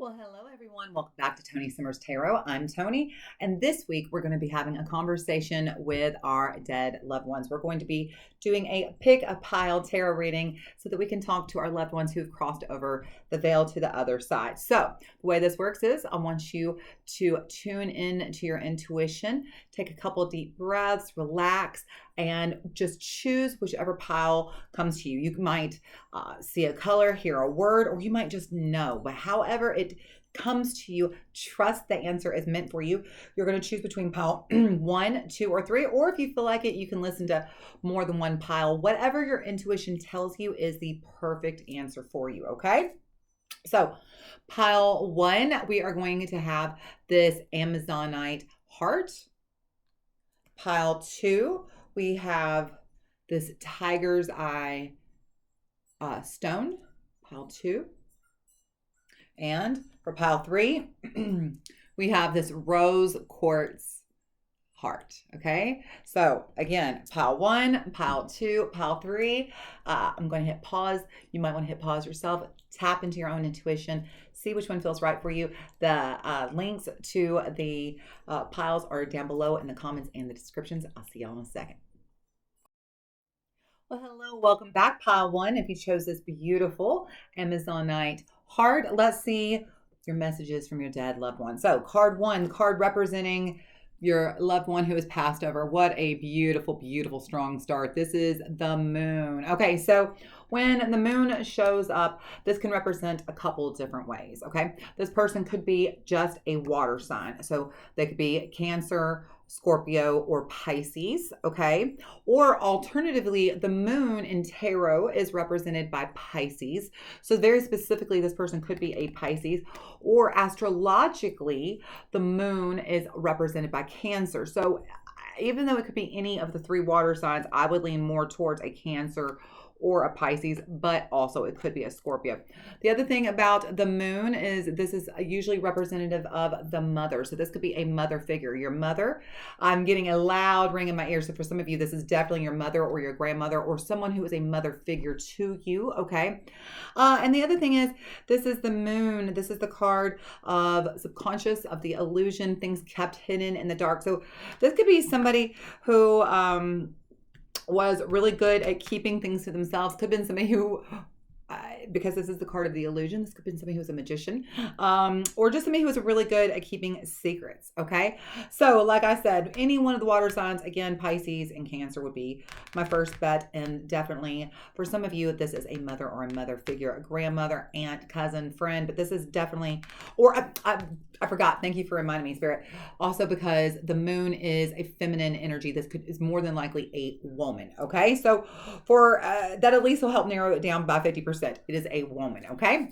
Well, hello everyone. Welcome back to Toni Summers Tarot. I'm Toni, and this week we're going to be having a conversation with our dead loved ones. We're going to be doing a pick a pile tarot reading so that we can talk to our loved ones who've crossed over the veil to the other side. So the way this works is I want you to tune in to your intuition, take a couple deep breaths, relax, and just choose whichever pile comes to you. You might see a color, hear a word, or you might just know. But however it comes to you, trust the answer is meant for you. You're going to choose between pile 1, 2, or 3, or if you feel like it, you can listen to more than one pile. Whatever your intuition tells you is the perfect answer for you, okay? So pile 1, we are going to have this Amazonite heart. Pile 2, we have this tiger's eye stone, pile 2. And for pile 3, we have this rose quartz heart. Okay, so again, pile 1, pile 2, pile 3. I'm going to hit pause. You might want to hit pause yourself, tap into your own intuition, see which one feels right for you. The links to the piles are down below in the comments and the descriptions. I'll see y'all in a second. Well, hello, welcome back. Pile 1, if you chose this beautiful Amazonite heart, let's see your messages from your dead loved one. So card 1, card representing your loved one who has passed over. What a beautiful, beautiful, strong start. This is the moon. Okay, so when the moon shows up, this can represent a couple of different ways, okay? This person could be just a water sign. So they could be Cancer, Scorpio, or Pisces, okay? Or alternatively, the moon in tarot is represented by Pisces. So very specifically, this person could be a Pisces, or astrologically, the moon is represented by Cancer. So even though it could be any of the 3 water signs, I would lean more towards a Cancer or a Pisces, but also it could be a Scorpio. The other thing about the moon is this is usually representative of the mother. So this could be a mother figure. Your mother, I'm getting a loud ring in my ears. So for some of you, this is definitely your mother or your grandmother or someone who is a mother figure to you, okay? And the other thing is, this is the moon. This is the card of subconscious, of the illusion, things kept hidden in the dark. So this could be somebody who was really good at keeping things to themselves. Could have been somebody who, because this is the card of the illusion, this could have been somebody who was a magician, or just somebody who was really good at keeping secrets, okay? So like I said, any one of the water signs, again, Pisces and Cancer would be my first bet, and definitely for some of you, this is a mother or a mother figure, a grandmother, aunt, cousin, friend, but this is definitely, or I forgot, thank you for reminding me, Spirit, also because the moon is a feminine energy. This is more than likely a woman, okay? So for that at least will help narrow it down by 50%. It is a woman, okay?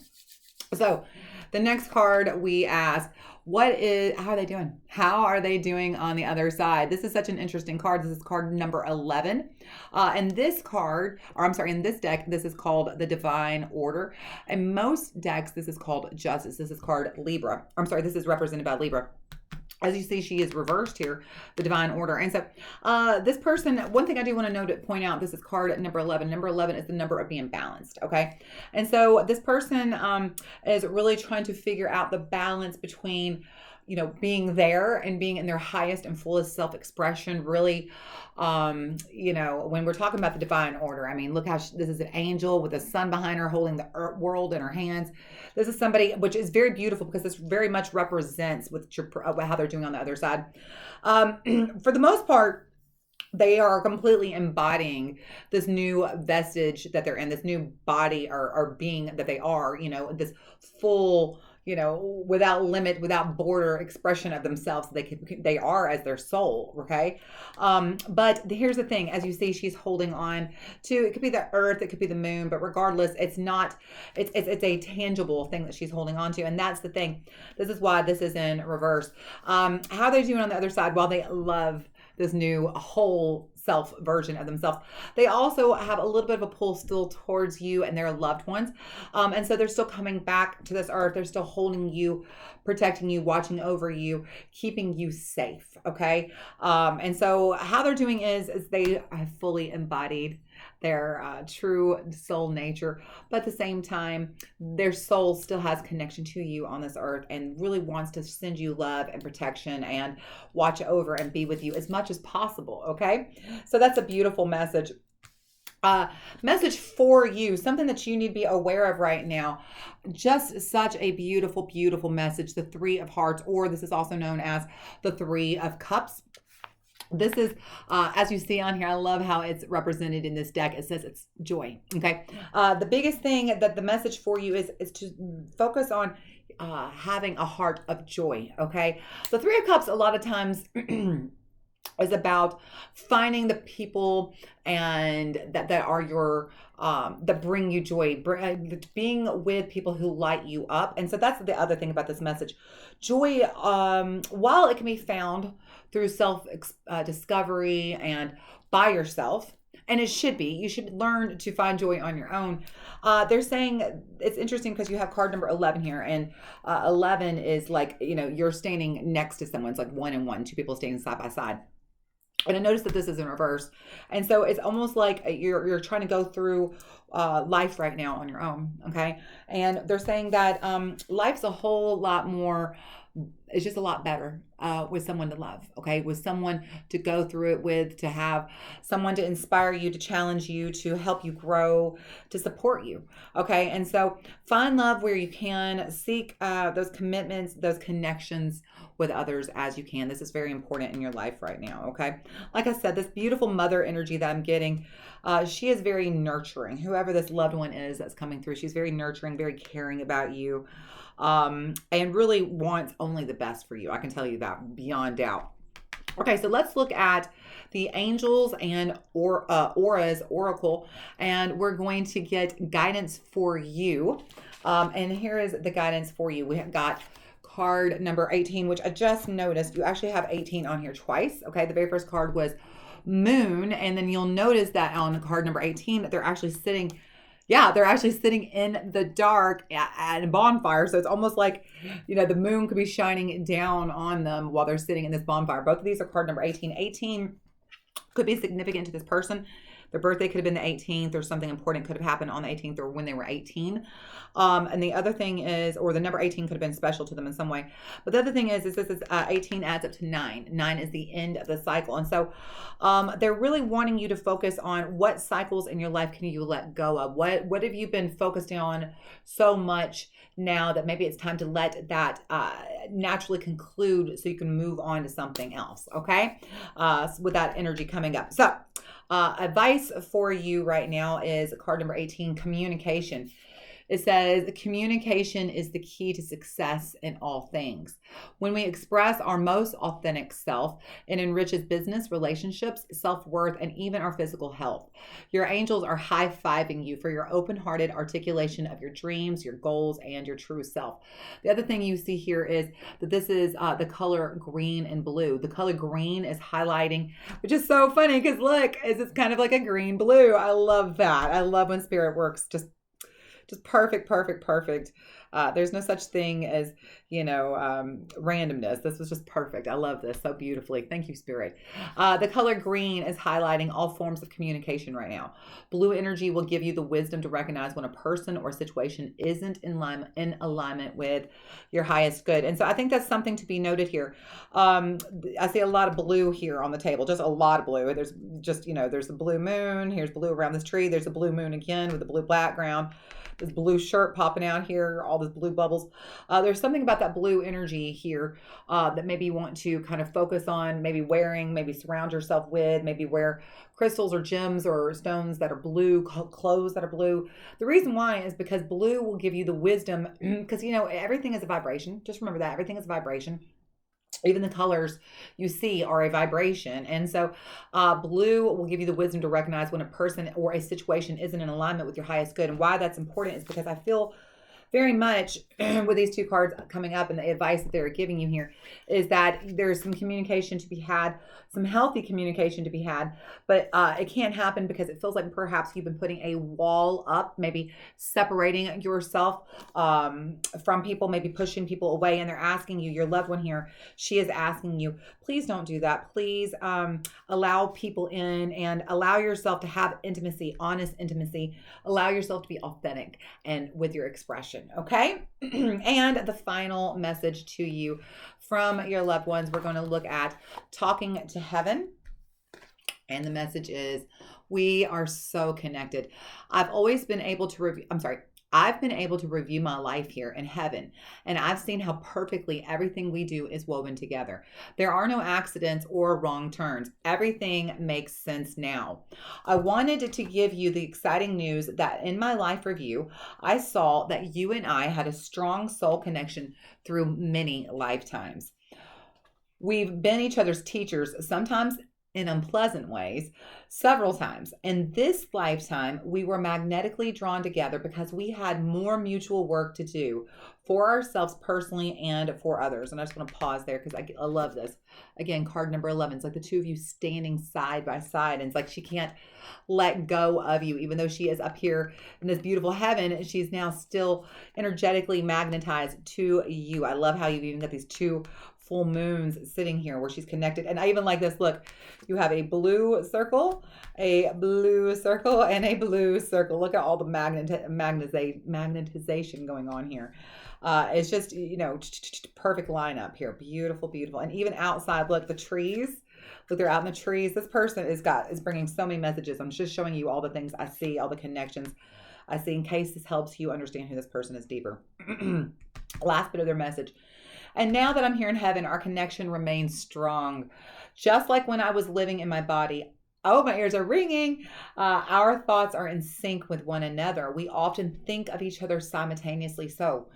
So the next card we ask, how are they doing? How are they doing on the other side? This is such an interesting card. This is card number 11. And this card, or I'm sorry, in this deck, this is called the Divine Order. In most decks, this is called Justice. This is card Libra. I'm sorry, this is represented by Libra. As you see, she is reversed here, the Divine Order. And so this person, one thing I do want to point out, this is card number 11. Number 11 is the number of being balanced, okay? And so this person is really trying to figure out the balance between, you know, being there and being in their highest and fullest self-expression. Really, you know, when we're talking about the Divine Order, I mean, look how this is an angel with a sun behind her holding the world in her hands. This is somebody, which is very beautiful because this very much represents how they're doing on the other side. For the most part, they are completely embodying this new vestige that they're in, this new body or being that they are, you know, this full, you know, without limit, without border expression of themselves. They are as their soul, okay? But here's the thing, as you see, she's holding on to, it could be the earth, it could be the moon, but regardless, it's a tangible thing that she's holding on to. And that's the thing. This is why this is in reverse. How they're doing on the other side, while they love this new whole self version of themselves, they also have a little bit of a pull still towards you and their loved ones. And so they're still coming back to this earth. They're still holding you, protecting you, watching over you, keeping you safe. Okay. And so how they're doing is they have fully embodied their true soul nature. But at the same time, their soul still has connection to you on this earth and really wants to send you love and protection and watch over and be with you as much as possible. Okay. So that's a beautiful message. Message for you, something that you need to be aware of right now. Just such a beautiful, beautiful message. The Three of Hearts, or this is also known as the Three of Cups. This is, as you see on here, I love how it's represented in this deck. It says it's joy. Okay. The biggest thing that the message for you is to focus on having a heart of joy. Okay. The Three of Cups, a lot of times, is about finding the people and that are your that bring you joy, being with people who light you up. And so that's the other thing about this message. Joy, while it can be found through self discovery and by yourself, and it should be, you should learn to find joy on your own. They're saying, it's interesting because you have card number 11 here, and 11 is like, you're standing next to someone. It's like 1 and 1, two people standing side by side. And I noticed that this is in reverse. And so it's almost like you're trying to go through life right now on your own. Okay. And they're saying that life's a whole lot more, it's just a lot better with someone to love. Okay. With someone to go through it with, to have someone to inspire you, to challenge you, to help you grow, to support you. Okay. And so find love where you can, seek those commitments, those connections with others as you can. This is very important in your life right now. Okay. Like I said, this beautiful mother energy that I'm getting, she is very nurturing. Whoever this loved one is that's coming through, she's very nurturing, very caring about you, and really wants only the best for you. I can tell you that beyond doubt. Okay, so let's look at the angels and auras oracle, and we're going to get guidance for you. And here is the guidance for you. We have got card number 18, which I just noticed you actually have 18 on here twice. Okay, the very first card was moon, and then you'll notice that on card number 18 that they're actually sitting in the dark at a bonfire. So it's almost like, the moon could be shining down on them while they're sitting in this bonfire. Both of these are card number 18. 18 could be significant to this person. Their birthday could have been the 18th, or something important could have happened on the 18th, or when they were 18. And the other thing is, or the number 18 could have been special to them in some way. But the other thing is this is 18 adds up to 9. 9 is the end of the cycle. And so they're really wanting you to focus on what cycles in your life can you let go of? What have you been focusing on so much now that maybe it's time to let that naturally conclude so you can move on to something else, okay? With that energy coming up. So advice for you right now is card number 18, communication. It says communication is the key to success in all things. When we express our most authentic self, it enriches business, relationships, self-worth, and even our physical health. Your angels are high-fiving you for your open-hearted articulation of your dreams, your goals, and your true self. The other thing you see here is that this is the color green and blue. The color green is highlighting, which is so funny because look, it's kind of like a green blue. I love that. I love when spirit works just perfect. There's no such thing as, randomness. This was just perfect. I love this so beautifully. Thank you, Spirit. The color green is highlighting all forms of communication right now. Blue energy will give you the wisdom to recognize when a person or situation isn't in alignment with your highest good. And so I think that's something to be noted here. I see a lot of blue here on the table, just a lot of blue. There's just, there's the blue moon. Here's blue around this tree. There's a blue moon again with a blue background. This blue shirt popping out here, all those blue bubbles. There's something about that blue energy here that maybe you want to kind of focus on, maybe wearing, maybe surround yourself with, maybe wear crystals or gems or stones that are blue, clothes that are blue. The reason why is because blue will give you the wisdom, because, everything is a vibration. Just remember that everything is a vibration. Even the colors you see are a vibration. And so blue will give you the wisdom to recognize when a person or a situation isn't in alignment with your highest good. And why that's important is because I feel very much with these two cards coming up and the advice that they're giving you here is that there's some communication to be had, some healthy communication to be had, but it can't happen because it feels like perhaps you've been putting a wall up, maybe separating yourself from people, maybe pushing people away, and they're asking you, your loved one here, she is asking you, please don't do that. Please allow people in and allow yourself to have intimacy, honest intimacy. Allow yourself to be authentic and with your expression, okay? And the final message to you from your loved ones, we're going to look at talking to heaven. And the message is, we are so connected. I've been able to review my life here in heaven, and I've seen how perfectly everything we do is woven together. There are no accidents or wrong turns. Everything makes sense now. I wanted to give you the exciting news that in my life review, I saw that you and I had a strong soul connection through many lifetimes. We've been each other's teachers, sometimes in unpleasant ways, several times. In this lifetime, we were magnetically drawn together because we had more mutual work to do for ourselves personally and for others. And I just want to pause there because I love this. Again, card number 11. It's like the two of you standing side by side. And it's like she can't let go of you, even though she is up here in this beautiful heaven. She's now still energetically magnetized to you. I love how you've even got these two full moons sitting here where she's connected. And I even like this. Look, you have a blue circle, and a blue circle. Look at all the magnetization going on here. It's just, perfect lineup here. Beautiful, beautiful. And even outside, look, the trees. Look, they're out in the trees. This person is bringing so many messages. I'm just showing you all the things I see, all the connections I see, in case this helps you understand who this person is deeper. Last bit of their message. And now that I'm here in heaven, our connection remains strong. Just like when I was living in my body. Oh, my ears are ringing. Our thoughts are in sync with one another. We often think of each other simultaneously. So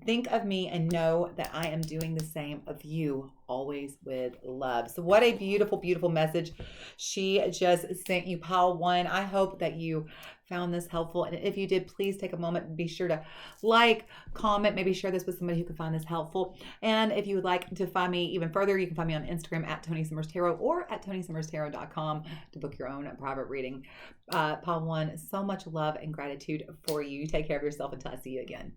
think of me and know that I am doing the same of you, always with love. So what a beautiful, beautiful message she just sent you, pile one. I hope that you found this helpful. And if you did, please take a moment and be sure to like, comment, maybe share this with somebody who can find this helpful. And if you would like to find me even further, you can find me on Instagram at Toni Summers Tarot or at ToniSummersTarot.com to book your own private reading. Pile one, so much love and gratitude for you. Take care of yourself until I see you again.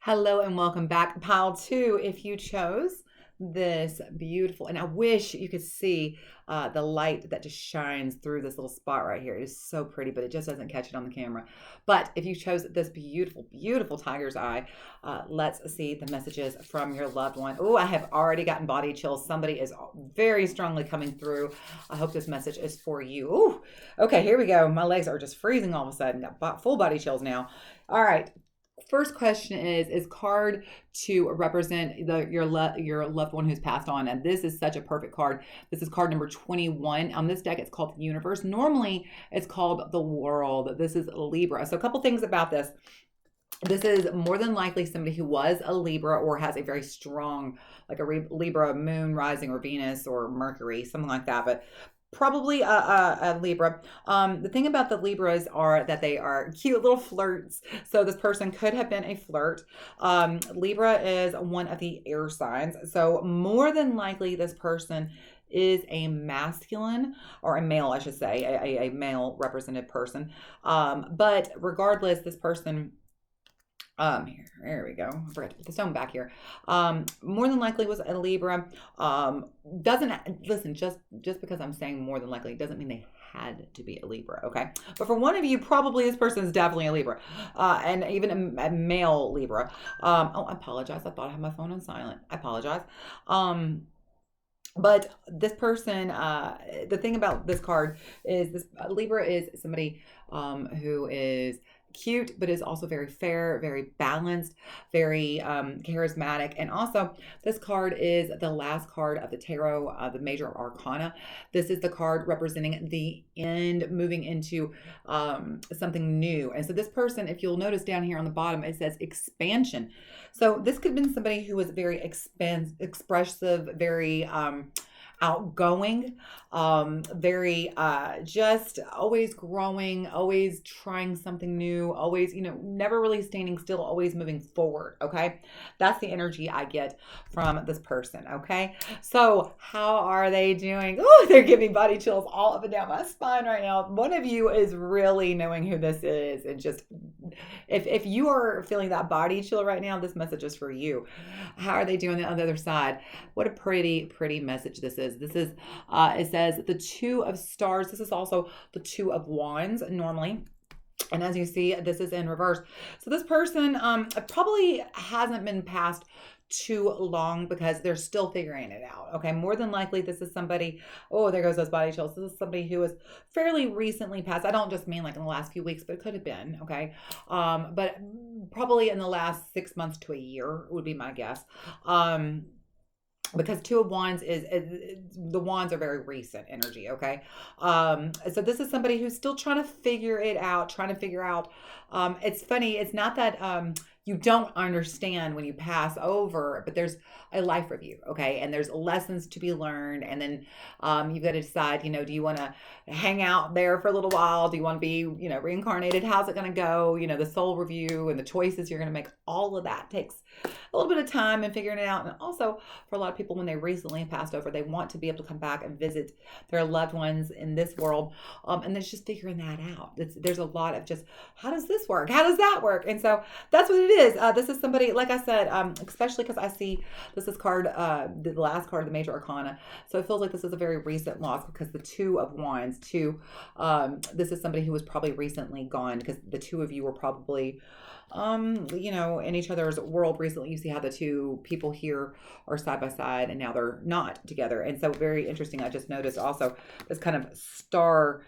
Hello and welcome back. Pile two, if you chose this beautiful, and I wish you could see the light that just shines through this little spot right here. It is so pretty, but it just doesn't catch it on the camera. But if you chose this beautiful, beautiful tiger's eye, let's see the messages from your loved one. Oh, I have already gotten body chills. Somebody is very strongly coming through. I hope this message is for you. Ooh, okay, here we go. My legs are just freezing all of a sudden. Got full body chills now. All right. First question is card to represent your loved one who's passed on. And this is such a perfect card. This is card number 21. On this deck, it's called the universe. Normally, it's called the world. This is Libra. So a couple things about this. This is more than likely somebody who was a Libra or has a very strong, like a Libra moon rising or Venus or Mercury, something like that. But probably a Libra. The thing about the Libras are that they are cute little flirts. So this person could have been a flirt. Libra is one of the air signs. So more than likely this person is a masculine, or a male, I should say, a male represented person. But regardless, this person, here we go. I forgot to put the stone back here. More than likely was a Libra. Listen, just because I'm saying more than likely doesn't mean they had to be a Libra, okay? But for one of you, probably this person is definitely a Libra, and even a male Libra. Oh, I apologize. I thought I had my phone on silent. I apologize. But this person, the thing about this card is this Libra is somebody who is cute, but is also very fair, very balanced, very charismatic. And also this card is the last card of the tarot, the major arcana. This is the card representing the end, moving into something new. And so this person, if you'll notice down here on the bottom, it says expansion. So this could have been somebody who was very expressive, very outgoing, very just always growing, always trying something new, always, never really standing still, always moving forward. Okay. That's the energy I get from this person. Okay. So how are they doing? Oh, they're giving body chills all up and down my spine right now. One of you is really knowing who this is. And just, if you are feeling that body chill right now, this message is for you. How are they doing on the other side? What a pretty message this is. This is, it says the Two of Stars. This is also the Two of Wands normally. And as you see, this is in reverse. So this person probably hasn't been passed too long because they're still figuring it out. Okay. More than likely, this is somebody, oh, there goes those body chills. This is somebody who was fairly recently passed. I don't just mean like in the last few weeks, but it could have been. Okay. But probably in the last 6 months to a year would be my guess. Because Two of Wands is the wands are very recent energy. Okay. So this is somebody who's still trying to figure it out, trying to figure out, it's funny. It's not that, you don't understand when you pass over, but there's a life review. Okay. And there's lessons to be learned. And then, you've got to decide, do you want to hang out there for a little while? Do you want to be, reincarnated? How's it going to go? The soul review and the choices you're going to make, all of that takes a little bit of time and figuring it out. And also for a lot of people, when they recently passed over, they want to be able to come back and visit their loved ones in this world. And it's just figuring that out. There's a lot of just, how does this work? How does that work? And so that's what it is. This is somebody, like I said, especially because I see this is card, the last card of the Major Arcana. So it feels like this is a very recent loss because the Two of Wands, this is somebody who was probably recently gone because the two of you were probably in each other's world recently. You see how the two people here are side by side and now they're not together. And so very interesting. I just noticed also this kind of star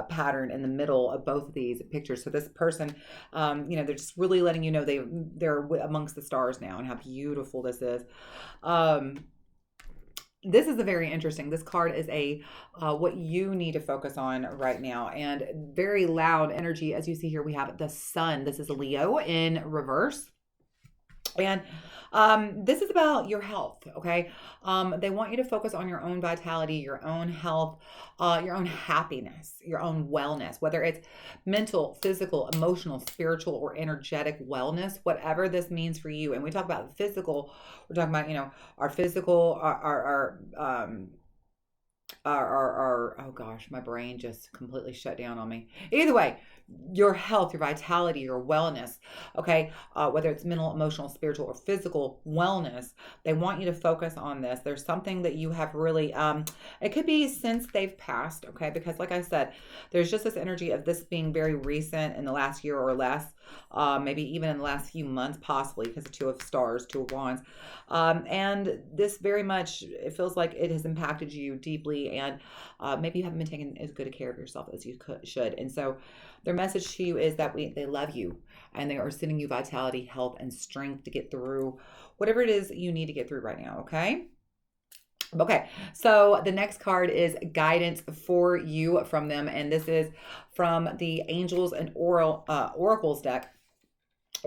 pattern in the middle of both of these pictures. So this person, they're just really letting you know they're amongst the stars now and how beautiful this is. This is a very interesting. This card is what you need to focus on right now, and very loud energy. As you see here, we have the Sun. This is a Leo in reverse. And this is about your health, okay? They want you to focus on your own vitality, your own health, your own happiness, your own wellness, whether it's mental, physical, emotional, spiritual, or energetic wellness, whatever this means for you. And we talk about physical, we're talking about, our physical, our oh gosh, my brain just completely shut down on me. Either way, your health, your vitality, your wellness, okay, whether it's mental, emotional, spiritual, or physical wellness, they want you to focus on this. There's something that you have really, it could be since they've passed, okay, because like I said, there's just this energy of this being very recent in the last year or less, maybe even in the last few months, possibly, because of Two of Stars, Two of Wands. And this very much, it feels like it has impacted you deeply, and maybe you haven't been taking as good a care of yourself as you should. And so their message to you is that they love you, and they are sending you vitality, health, and strength to get through whatever it is you need to get through right now, okay? Okay, so the next card is guidance for you from them, and this is from the Angels and Oracles deck.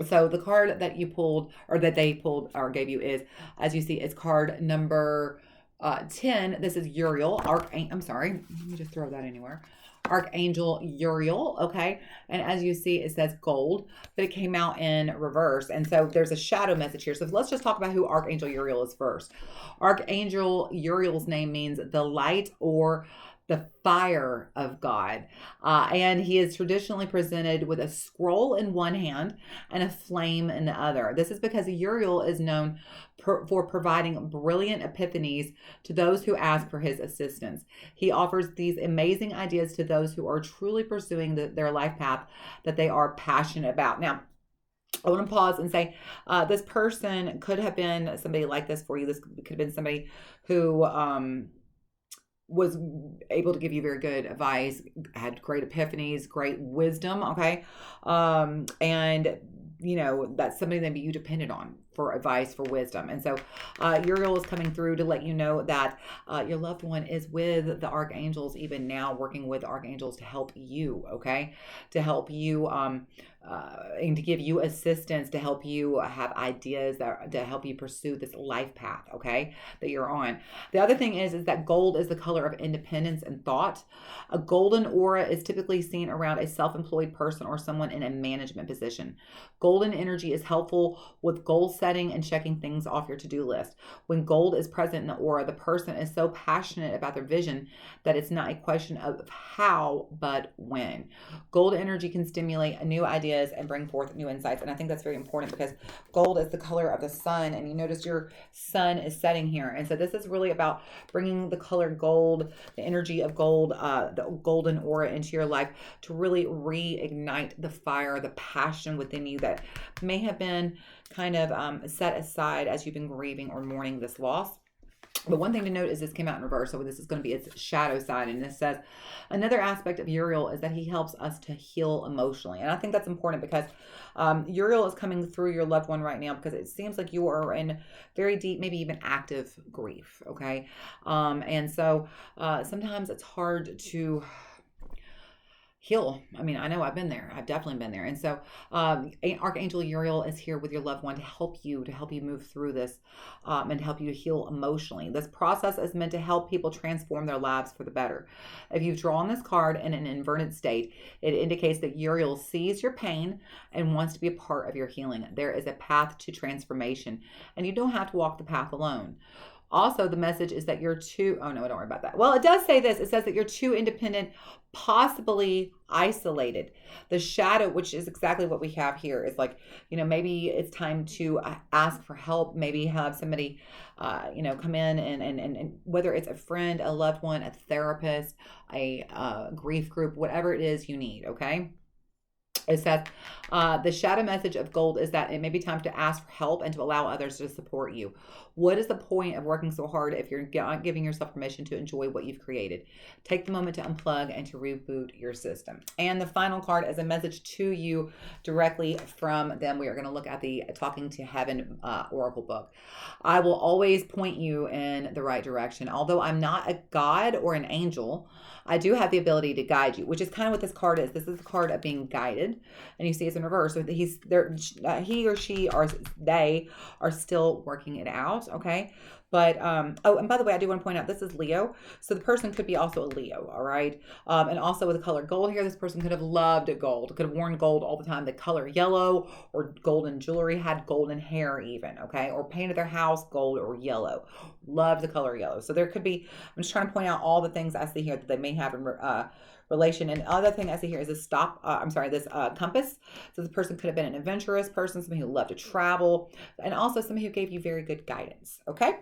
So the card that you pulled, or that they pulled or gave you, is, as you see, it's card number 10. This is Uriel. I'm sorry, let me just throw that anywhere. Archangel Uriel, okay? And as you see, it says gold, but it came out in reverse. And so there's a shadow message here. So let's just talk about who Archangel Uriel is first. Archangel Uriel's name means the light or the fire of God. And he is traditionally presented with a scroll in one hand and a flame in the other. This is because Uriel is known for providing brilliant epiphanies to those who ask for his assistance. He offers these amazing ideas to those who are truly pursuing their life path that they are passionate about. Now, I want to pause and say, this person could have been somebody like this for you. This could have been somebody who was able to give you very good advice, had great epiphanies, great wisdom, okay? And that's somebody that you depended on for advice, for wisdom. And so Uriel is coming through to let you know that your loved one is with the archangels, even now working with archangels to help you, okay? To help you and to give you assistance to help you have ideas to help you pursue this life path, okay, that you're on. The other thing is that gold is the color of independence and thought. A golden aura is typically seen around a self-employed person or someone in a management position. Golden energy is helpful with goal setting and checking things off your to-do list. When gold is present in the aura, the person is so passionate about their vision that it's not a question of how, but when. Gold energy can stimulate new ideas and bring forth new insights. And I think that's very important because gold is the color of the sun. And you notice your sun is setting here. And so this is really about bringing the color gold, the energy of gold, the golden aura into your life to really reignite the fire, the passion within you that may have been kind of set aside as you've been grieving or mourning this loss. But one thing to note is this came out in reverse. So this is going to be its shadow side. And this says, another aspect of Uriel is that he helps us to heal emotionally. And I think that's important because Uriel is coming through your loved one right now because it seems like you are in very deep, maybe even active grief. Okay. And so sometimes it's hard to heal. I mean, I know I've been there. I've definitely been there. And so Archangel Uriel is here with your loved one to help you move through this and help you to heal emotionally. This process is meant to help people transform their lives for the better. If you've drawn this card in an inverted state, it indicates that Uriel sees your pain and wants to be a part of your healing. There is a path to transformation, and you don't have to walk the path alone. Also, the message is that you're too, oh no, don't worry about that. Well, it does say this. It says that you're too independent, possibly isolated. The shadow, which is exactly what we have here, is like, maybe it's time to ask for help, maybe have somebody, come in and whether it's a friend, a loved one, a therapist, a grief group, whatever it is you need, okay? It says the shadow message of gold is that it may be time to ask for help and to allow others to support you. What is the point of working so hard if you're not giving yourself permission to enjoy what you've created? Take the moment to unplug and to reboot your system. And the final card is a message to you directly from them. We are going to look at the Talking to Heaven Oracle book. I will always point you in the right direction. Although I'm not a god or an angel, I do have the ability to guide you, which is kind of what this card is. This is the card of being guided. And you see it's in reverse. So he's there, he or she or they are still working it out. Okay. But, oh, and by the way, I do want to point out this is Leo. So the person could be also a Leo. All right. And also with the color gold here, this person could have loved gold, could have worn gold all the time. The color yellow or golden jewelry, had golden hair even. Okay. Or painted their house gold or yellow. Loved the color yellow. So there could be, I'm just trying to point out all the things I see here that they may have in relation. And the other thing I see here is this compass. So the person could have been an adventurous person, somebody who loved to travel, and also somebody who gave you very good guidance. Okay.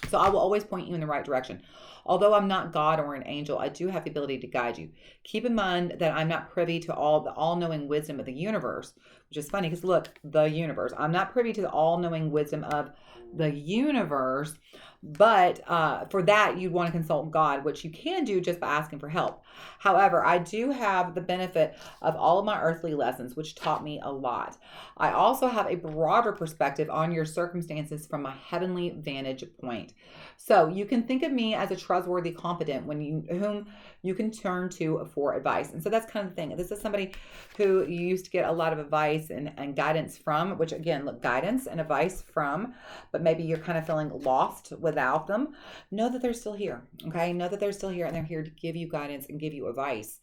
So I will always point you in the right direction. Although I'm not God or an angel, I do have the ability to guide you. Keep in mind that I'm not privy to all the all-knowing wisdom of the universe, which is funny because look, the universe. I'm not privy to the all-knowing wisdom of the universe, but for that, you'd want to consult God, which you can do just by asking for help. However, I do have the benefit of all of my earthly lessons, which taught me a lot. I also have a broader perspective on your circumstances from a heavenly vantage point. So you can think of me as a trustworthy confidant whom you can turn to for advice. And so that's kind of the thing. This is somebody who you used to get a lot of advice and guidance from, which again, look, guidance and advice from, but maybe you're kind of feeling lost without them. Know that they're still here. Okay. Know that they're still here and they're here to give you guidance and give you advice.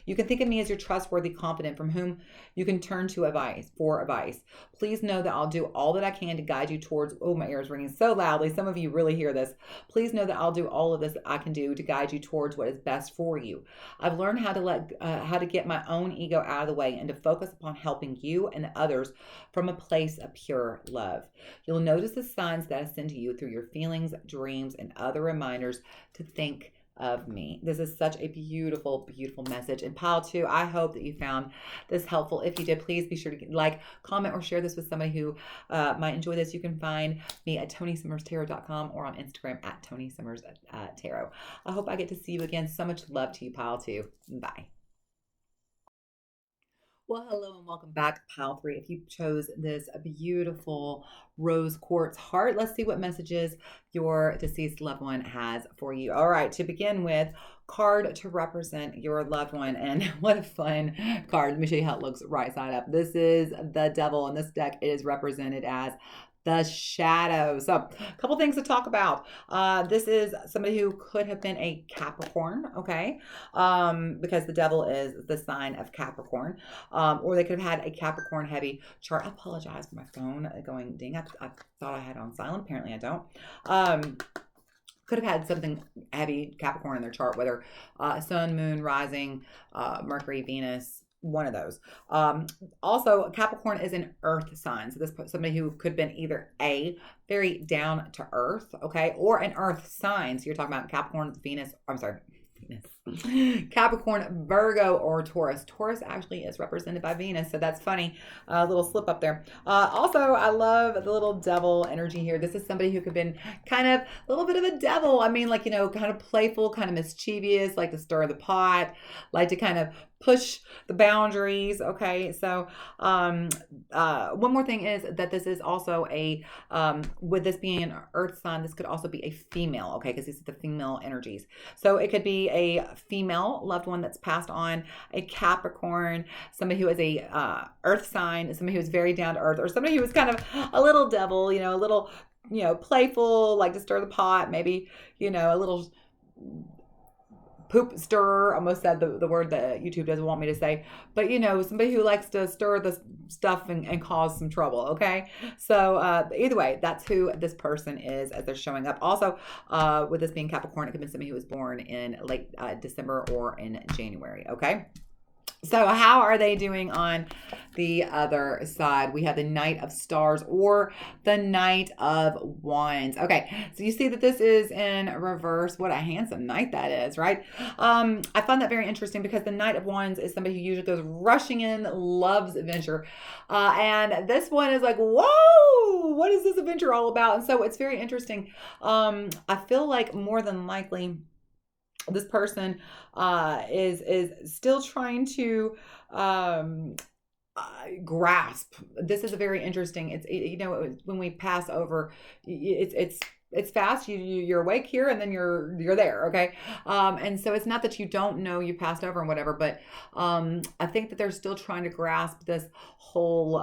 You can think of me as your trustworthy confidant from whom you can turn to for advice. Please know that I'll do all that I can to guide you towards, oh, my ear is ringing so loudly. Some of you really hear this. Please know that I'll do all of this that I can do to guide you towards what is best for you. I've learned how to get my own ego out of the way and to focus upon helping you and others from a place of pure love. You'll notice the signs that I send to you through your feelings, dreams, and other reminders to think of me. This is such a beautiful, beautiful message. And pile 2, I hope that you found this helpful. If you did, please be sure to like, comment, or share this with somebody who might enjoy this. You can find me at ToniSummersTarot.com or on Instagram at ToniSummersTarot. I hope I get to see you again. So much love to you, pile 2. Bye. Well, hello and welcome back, pile 3. If you chose this beautiful rose quartz heart, let's see what messages your deceased loved one has for you. All right, to begin with, card to represent your loved one. And what a fun card. Let me show you how it looks right side up. This is the devil. In this deck, it is represented as the shadow. So a couple things to talk about. This is somebody who could have been a Capricorn, okay? Because the devil is the sign of Capricorn. Or they could have had a Capricorn heavy chart. I apologize for my phone going ding. I thought I had it on silent. Apparently I don't. Could have had something heavy Capricorn in their chart, whether sun, moon, rising, Mercury, Venus, one of those. Also, Capricorn is an earth sign. So this somebody who could have been either a very down to earth, okay, or an earth sign. So you're talking about Capricorn, Venus, I'm sorry, Venus, Capricorn, Virgo, or Taurus. Taurus actually is represented by Venus, so that's funny. A little slip up there. Also, I love the little devil energy here. This is somebody who could have been kind of a little bit of a devil. I mean, like, you know, kind of playful, kind of mischievous, like to stir the pot, like to kind of push the boundaries. Okay, so one more thing is that this is also a with this being an earth sign, this could also be a female, okay, because these are the female energies. So it could be a female loved one that's passed on, a Capricorn, somebody who is a earth sign, somebody who is very down to earth, or somebody who is kind of a little devil, you know, a little, you know, playful, like to stir the pot, maybe, you know, a little poop stirrer. Almost said the word that YouTube doesn't want me to say, but you know, somebody who likes to stir the stuff and cause some trouble. Okay, so either way, that's who this person is as they're showing up. Also, with this being Capricorn, it could be somebody who was born in late December or in January. Okay. So how are they doing on the other side? We have the Knight of Stars or the Knight of Wands. Okay, so you see that this is in reverse. What a handsome knight that is, right? I find that very interesting because the Knight of Wands is somebody who usually goes rushing in, loves adventure. And this one is like, whoa, what is this adventure all about? And so it's very interesting. I feel like more than likely, this person is still trying to grasp. This is a very interesting. It's, you know, when we pass over, it's fast. You're awake here and then you're there. Okay. And so it's not that you don't know you passed over and whatever, but I think that they're still trying to grasp this whole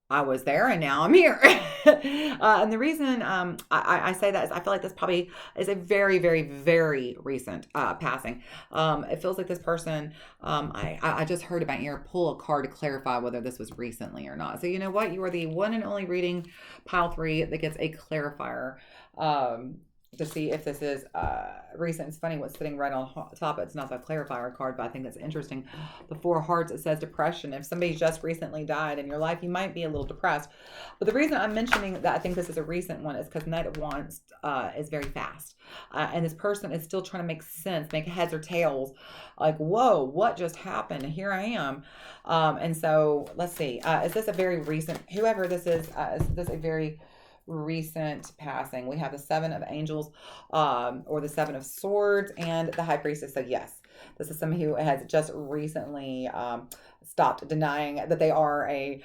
I was there and now I'm here. And the reason I say that is I feel like this probably is a very, very, very recent passing. It feels like this person, I just heard about your pull a card to clarify whether this was recently or not. So you know what? You are the one and only reading pile 3 that gets a clarifier. To see if this is recent. It's funny what's sitting right on top. It's not the clarifier card, but I think that's interesting. The 4 of Hearts, it says depression. If somebody just recently died in your life, you might be a little depressed. But the reason I'm mentioning that I think this is a recent one is because Knight of Wands is very fast. And this person is still trying to make sense, make heads or tails. Like, whoa, what just happened? Here I am. And so let's see. Is this a very recent, whoever this is this a very recent passing? We have the 7 of Angels or the 7 of Swords and the High Priestess. So yes, this is somebody who has just recently stopped denying that they are a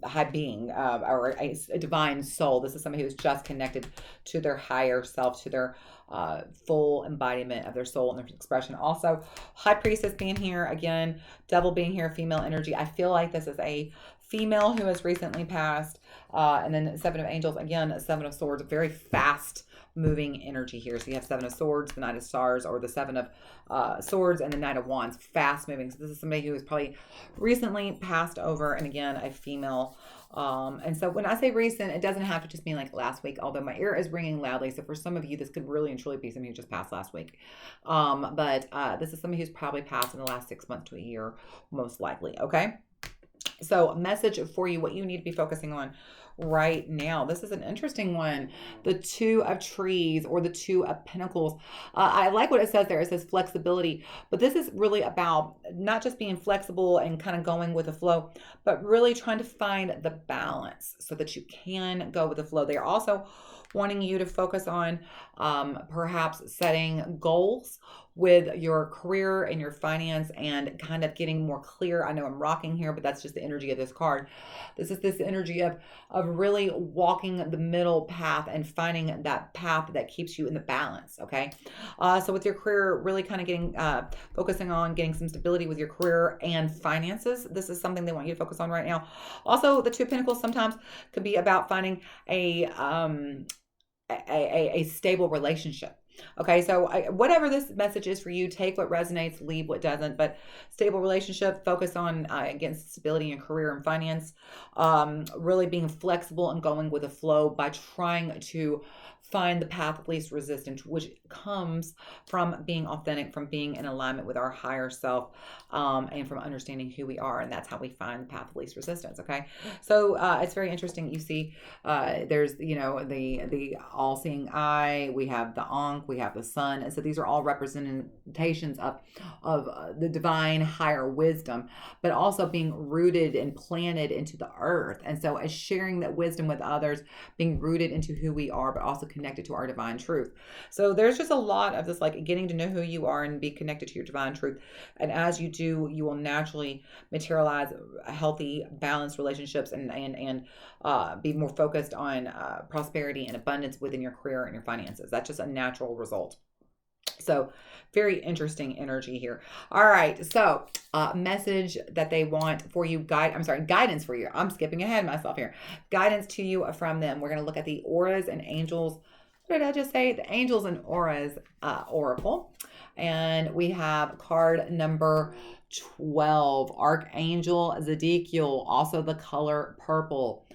high being or a divine soul. This is somebody who's just connected to their higher self, to their full embodiment of their soul and their expression. Also, High Priestess being here again, Devil being here, female energy. I feel like this is a female who has recently passed. And then 7 of Angels, again, 7 of Swords, very fast moving energy here. So you have 7 of Swords, the Knight of Stars, or the 7 of Swords and the Knight of Wands, fast moving. So this is somebody who has probably recently passed over, and again, a female. And so when I say recent, it doesn't have to just mean like last week, although my ear is ringing loudly. So for some of you, this could really and truly be somebody who just passed last week. But this is somebody who's probably passed in the last 6 months to a year, most likely. Okay. So a message for you, what you need to be focusing on right now. This is an interesting one. The 2 of Trees or the 2 of Pentacles. I like what it says there. It says flexibility, but this is really about not just being flexible and kind of going with the flow, but really trying to find the balance so that you can go with the flow. They are also wanting you to focus on perhaps setting goals with your career and your finance and kind of getting more clear. I know I'm rocking here, but that's just the energy of this card. This is this energy of really walking the middle path and finding that path that keeps you in the balance. Okay. So with your career, really kind of getting, focusing on getting some stability with your career and finances. This is something they want you to focus on right now. Also, the Two of Pentacles sometimes could be about finding a stable relationship. Okay, so whatever this message is for you, take what resonates, leave what doesn't. But stable relationship, focus on against stability in career and finance. Really being flexible and going with the flow by trying to find the path of least resistance, which comes from being authentic, from being in alignment with our higher self, and from understanding who we are. And that's how we find the path of least resistance. Okay, so it's very interesting. You see, there's the all-seeing eye. We have the Ankh. We have the Sun. And so these are all representations of the divine higher wisdom, but also being rooted and planted into the earth. And so as sharing that wisdom with others, being rooted into who we are, but also connected to our divine truth. So there's just a lot of this, like getting to know who you are and be connected to your divine truth. And as you do, you will naturally materialize healthy, balanced relationships and be more focused on prosperity and abundance within your career and your finances. That's just a natural result. So very interesting energy here. All right. So message that they want for you, guidance for you. I'm skipping ahead myself here. Guidance to you from them. We're going to look at the auras and angels. What did I just say? The angels and auras oracle. And we have card number 12, Archangel Zedekiel, also the color purple.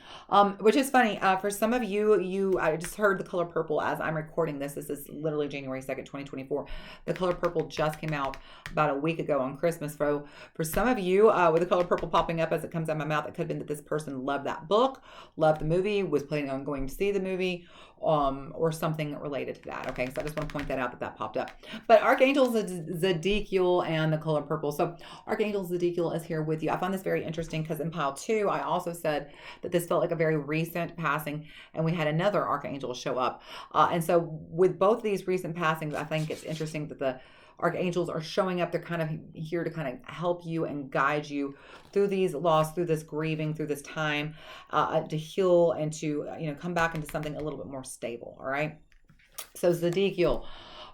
Which is funny. For some of you, I just heard the color purple as I'm recording this. This is literally January 2nd, 2024. The color purple just came out about a week ago on Christmas. So for some of you, with the color purple popping up as it comes out of my mouth, it could have been that this person loved that book, loved the movie, was planning on going to see the movie, or something related to that. Okay, so I just want to point that out that popped up. But Archangel Zedekiel and the color purple. So Archangel Zedekiel is here with you. I find this very interesting because in pile 2, I also said that this felt like a very recent passing, and we had another Archangel show up. And so with both of these recent passings, I think it's interesting that the archangels are showing up. They're kind of here to kind of help you and guide you through these loss, through this grieving, through this time, to heal and to come back into something a little bit more stable. All right. So Zedekiel.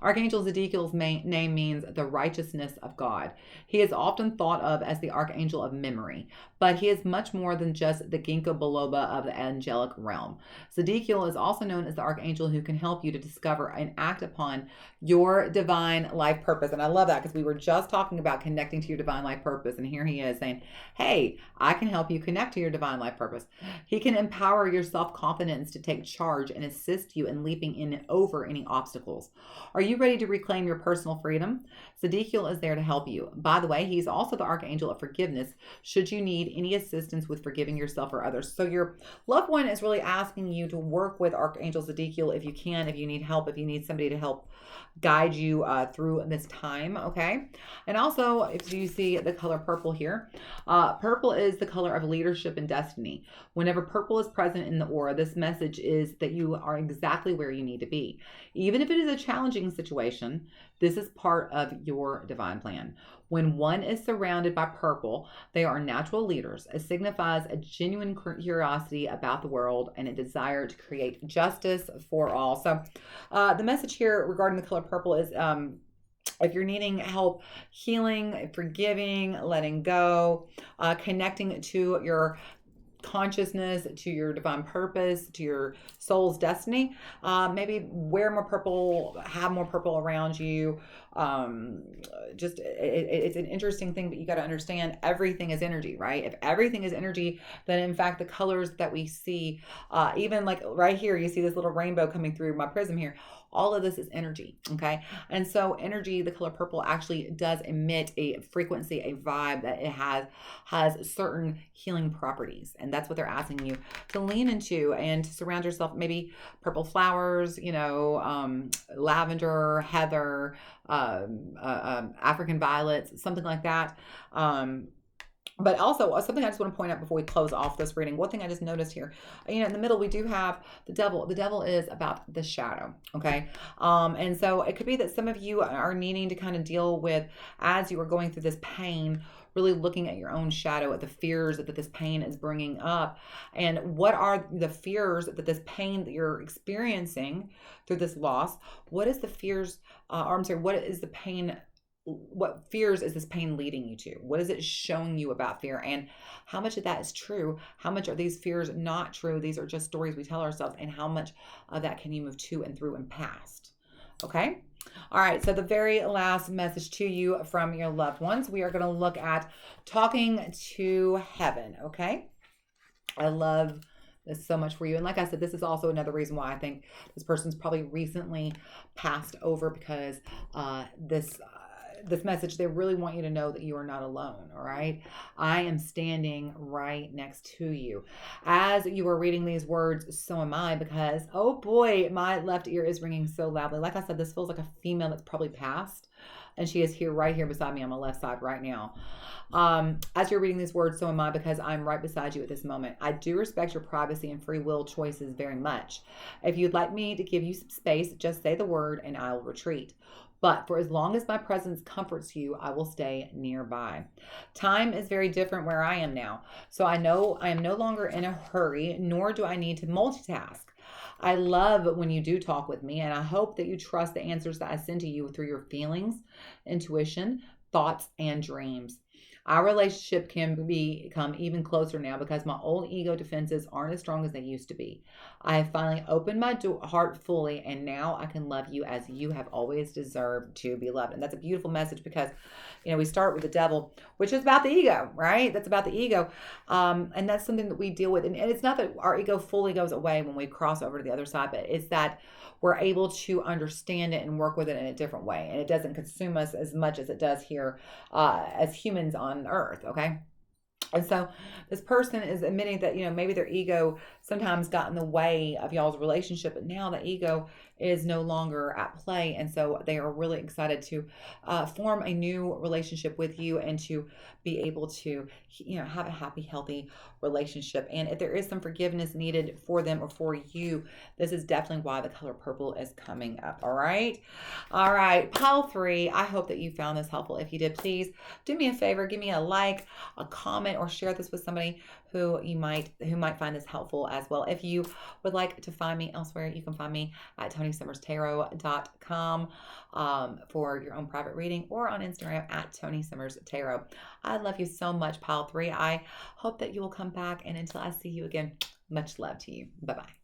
Archangel Zedekiel's name means the righteousness of God. He is often thought of as the archangel of memory, but he is much more than just the ginkgo biloba of the angelic realm. Zedekiel is also known as the archangel who can help you to discover and act upon your divine life purpose. And I love that because we were just talking about connecting to your divine life purpose. And here he is saying, hey, I can help you connect to your divine life purpose. He can empower your self-confidence to take charge and assist you in leaping in over any obstacles. Are you ready to reclaim your personal freedom? Zedekiel is there to help you. By the way, he's also the archangel of forgiveness should you need any assistance with forgiving yourself or others. So your loved one is really asking you to work with Archangel Zedekiel if you can, if you need help, if you need somebody to help guide you through this time. Okay. And also, if you see the color purple here, purple is the color of leadership and destiny. Whenever purple is present in the aura, this message is that you are exactly where you need to be. Even if it is a challenging situation, this is part of your divine plan. When one is surrounded by purple, they are natural leaders. It signifies a genuine curiosity about the world and a desire to create justice for all. So the message here regarding the color purple is if you're needing help healing, forgiving, letting go, connecting to your consciousness, to your divine purpose, to your soul's destiny, maybe wear more purple, have more purple around you. It's an interesting thing, but you got to understand everything is energy, right? If everything is energy, then in fact the colors that we see, even like right here, you see this little rainbow coming through my prism here. All of this is energy, okay? And so energy, the color purple, actually does emit a frequency, a vibe that it has certain healing properties. And that's what they're asking you to lean into and to surround yourself, maybe purple flowers, lavender, heather, African violets, something like that. But also something I just want to point out before we close off this reading. One thing I just noticed here, in the middle we do have the devil. The devil is about the shadow, okay? And so it could be that some of you are needing to kind of deal with, as you are going through this pain, really looking at your own shadow, at the fears that this pain is bringing up. And what are the fears that this pain that you're experiencing through this loss? What is the fears, or I'm sorry, what is the pain? What fears is this pain leading you to? What is it showing you about fear? And how much of that is true? How much are these fears not true? These are just stories we tell ourselves. And how much of that can you move to and through and past? Okay. All right. So the very last message to you from your loved ones, we are going to look at talking to heaven. Okay. I love this so much for you. And like I said, this is also another reason why I think this person's probably recently passed over, because this message, they really want you to know that you are not alone. All right. I am standing right next to you. As you are reading these words, so am I, because, oh boy, my left ear is ringing so loudly. Like I said, this feels like a female that's probably passed. And she is here, right here beside me on my left side right now. As you're reading these words, so am I, because I'm right beside you at this moment. I do respect your privacy and free will choices very much. If you'd like me to give you some space, just say the word and I will retreat. But for as long as my presence comforts you, I will stay nearby. Time is very different where I am now. So I know I am no longer in a hurry, nor do I need to multitask. I love when you do talk with me, and I hope that you trust the answers that I send to you through your feelings, intuition, thoughts, and dreams. Our relationship can become even closer now because my old ego defenses aren't as strong as they used to be. I have finally opened my heart fully, and now I can love you as you have always deserved to be loved. And that's a beautiful message, because, we start with the devil, which is about the ego, right? That's about the ego. And that's something that we deal with. And it's not that our ego fully goes away when we cross over to the other side, but it's that we're able to understand it and work with it in a different way. And it doesn't consume us as much as it does here as humans on earth, okay? And so this person is admitting that, maybe their ego sometimes got in the way of y'all's relationship, but now the ego is no longer at play. And so they are really excited to form a new relationship with you and to be able to, have a happy, healthy relationship. And if there is some forgiveness needed for them or for you, this is definitely why the color purple is coming up. All right. All right. Pile 3. I hope that you found this helpful. If you did, please do me a favor, give me a like, a comment, or share this with somebody who might find this helpful as well. If you would like to find me elsewhere, you can find me at ToniSummersTarot.com for your own private reading, or on Instagram at ToniSummersTarot. I love you so much, Pile 3. I hope that you will come back, and until I see you again, much love to you. Bye-bye.